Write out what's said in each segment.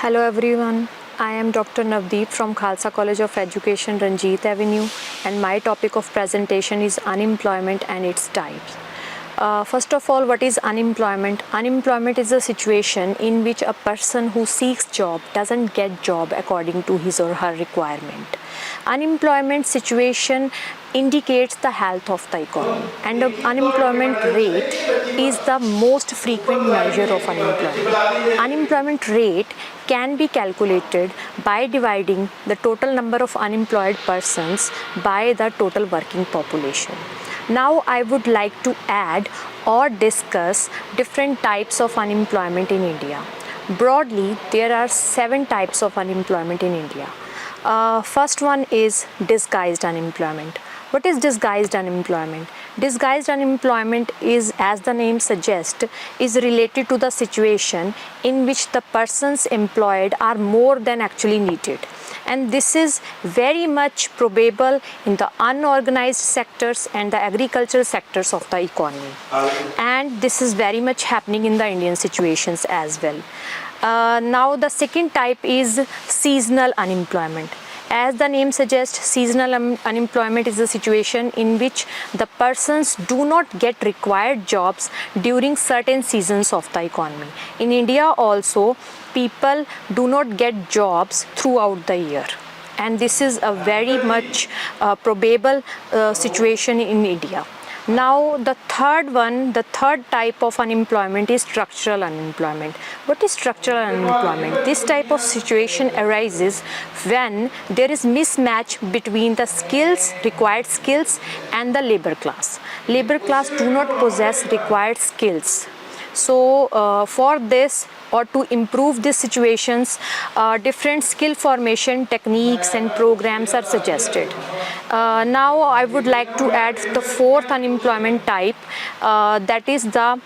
Hello everyone, I am Dr. Navdeep from Khalsa College of Education, Ranjit Avenue, and my topic of presentation is unemployment and its types. First of all, what is unemployment? Unemployment is a situation in which a person who seeks job doesn't get job according to his or her requirement. Unemployment situation indicates the health of the economy, and the unemployment rate is the most frequent measure of unemployment. Unemployment rate can be calculated by dividing the total number of unemployed persons by the total working population. Now I would like to add or discuss different types of unemployment in India. Broadly, there are 7 types of unemployment in India. First one is disguised unemployment. What is disguised unemployment? Disguised unemployment is, as the name suggests, is related to the situation in which the persons employed are more than actually needed. And this is very much probable in the unorganized sectors and the agricultural sectors of the economy. And this is very much happening in the Indian situations as well. Now the second type is seasonal unemployment. As the name suggests, seasonal unemployment is a situation in which the persons do not get required jobs during certain seasons of the economy. In India also, people do not get jobs throughout the year. And this is a very much probable situation in India. Now the third type of unemployment is structural unemployment. What is structural unemployment? This type of situation arises when there is mismatch between the required skills and the labor class. Labor class do not possess required skills. So for this or to improve these situations, different skill formation techniques and programs are suggested. Now I would like to add the fourth unemployment type, that is the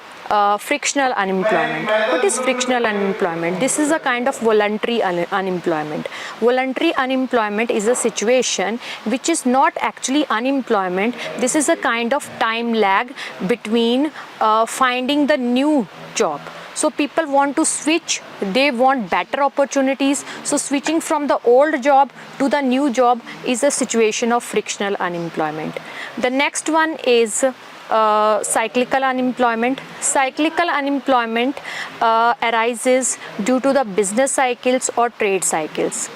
frictional unemployment. What is frictional unemployment? This is a kind of voluntary unemployment. Voluntary unemployment is a situation which is not actually unemployment. This is a kind of time lag between finding the new job. So people want to switch, they want better opportunities. So switching from the old job to the new job is a situation of frictional unemployment. The next one is cyclical unemployment. Cyclical unemployment arises due to the business cycles or trade cycles.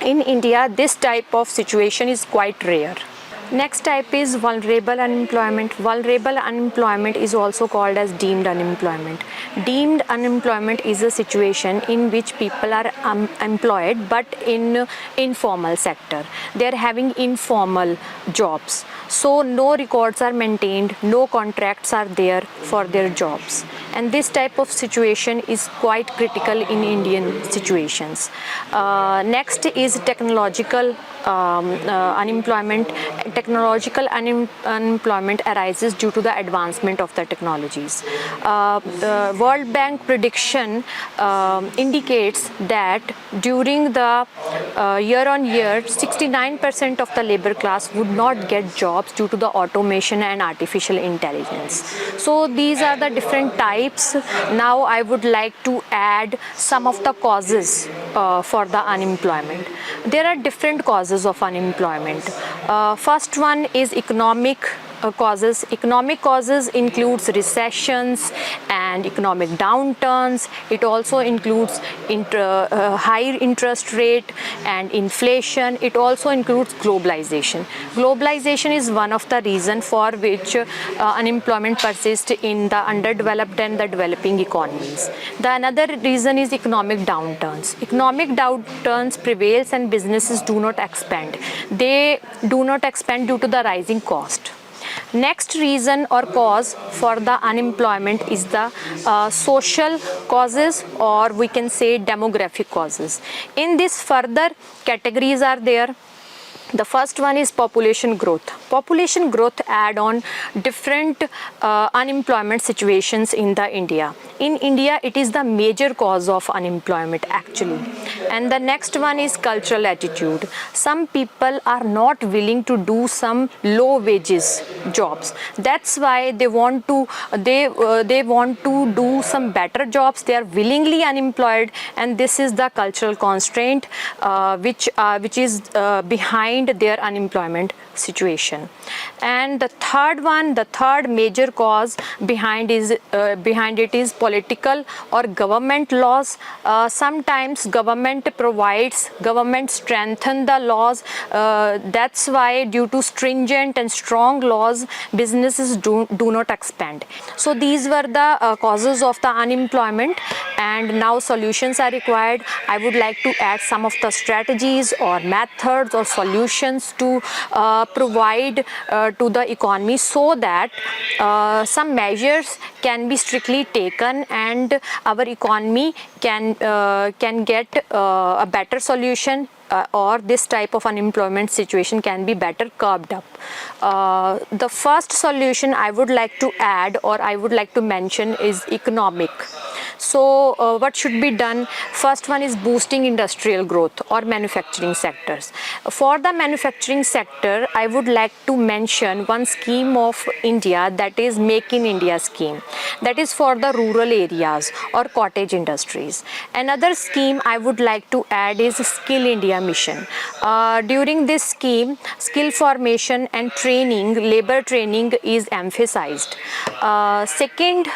In India, this type of situation is quite rare. Next type is vulnerable unemployment. Vulnerable unemployment is also called as deemed unemployment. Deemed unemployment is a situation in which people are employed but in informal sector. They are having informal jobs. So no records are maintained, no contracts are there for their jobs. And this type of situation is quite critical in Indian situations. Next is technological unemployment. Technological unemployment arises due to the advancement of the technologies. The World Bank prediction indicates that during the year-on-year, 69% of the labor class would not get jobs due to the automation and artificial intelligence. So these are the different types. Now I would like to add some of the causes for the unemployment. There are different causes of unemployment. First one is economic causes. Economic causes includes recessions and economic downturns. It also includes high interest rate and inflation. It also includes globalization. Globalization is one of the reasons for which unemployment persists in the underdeveloped and the developing economies. The another reason is economic downturns. Economic downturns prevails and businesses do not expand. They do not expand due to the rising cost. Next reason or cause for the unemployment is the social causes, or we can say demographic causes. In this further categories are there. The first one is population growth. Population growth add on different unemployment situations in the India. In India, it is the major cause of unemployment actually. And the next one is cultural attitude. Some people are not willing to do some low wages jobs. That's why they want to do some better jobs. They are willingly unemployed, and this is the cultural constraint which is behind their unemployment situation. And the third major cause behind it is political or government laws. Sometimes government strengthen the laws. That's why, due to stringent and strong laws, businesses do not expand. So these were the causes of the unemployment, and now solutions are required. I would like to add some of the strategies or methods or solutions to provide to the economy, so that some measures can be strictly taken and our economy can get a better solution, or this type of unemployment situation can be better curbed up. The first solution I would like to add, or I would like to mention, is economic. So what should be done? First one is boosting industrial growth or manufacturing sectors. For the manufacturing sector, I would like to mention one scheme of India, that is Make in India scheme. That is for the rural areas or cottage industries. Another scheme I would like to add is Skill India mission. During this scheme, skill formation and training, labor training is emphasized. Second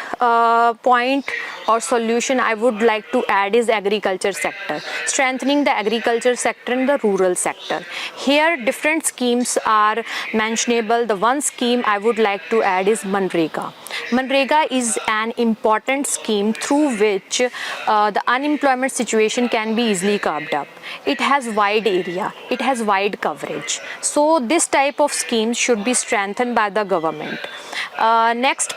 point or solution I would like to add is agriculture sector, strengthening the agriculture sector and the rural sector. Here different schemes are mentionable. The one scheme I would like to add is Manrega. Manrega is an important scheme through which the unemployment situation can be easily curbed up. It has wide area, it has wide coverage. So this type of schemes should be strengthened by the government. Next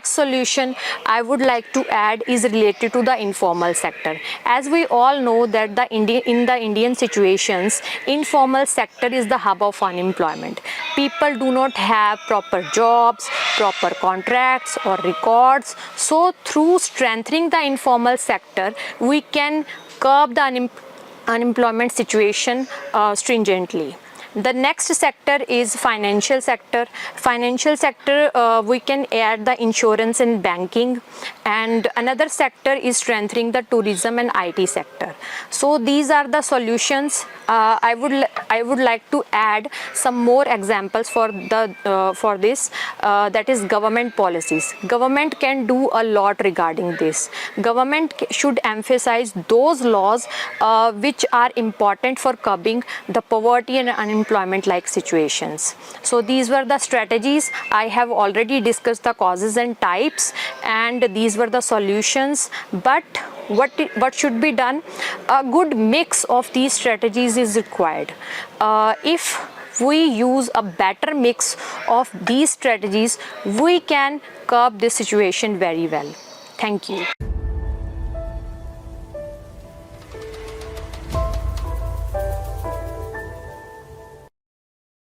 solution I would like to add is related to the informal sector. As we all know that in the Indian situations, informal sector is the hub of unemployment. People do not have proper jobs, proper contracts or records. So through strengthening the informal sector, we can curb the unemployment situation stringently. The next sector is financial sector. Financial sector, we can add the insurance and banking, and another sector is strengthening the tourism and IT sector. So these are the solutions. I would like to add some more examples for this. That is government policies. Government can do a lot regarding this. Government should emphasize those laws which are important for curbing the poverty and unemployment like situations. So these were the strategies. I have already discussed the causes and types, and these were the solutions. But what should be done? A good mix of these strategies is required. If we use a better mix of these strategies, we can curb this situation very well. Thank you.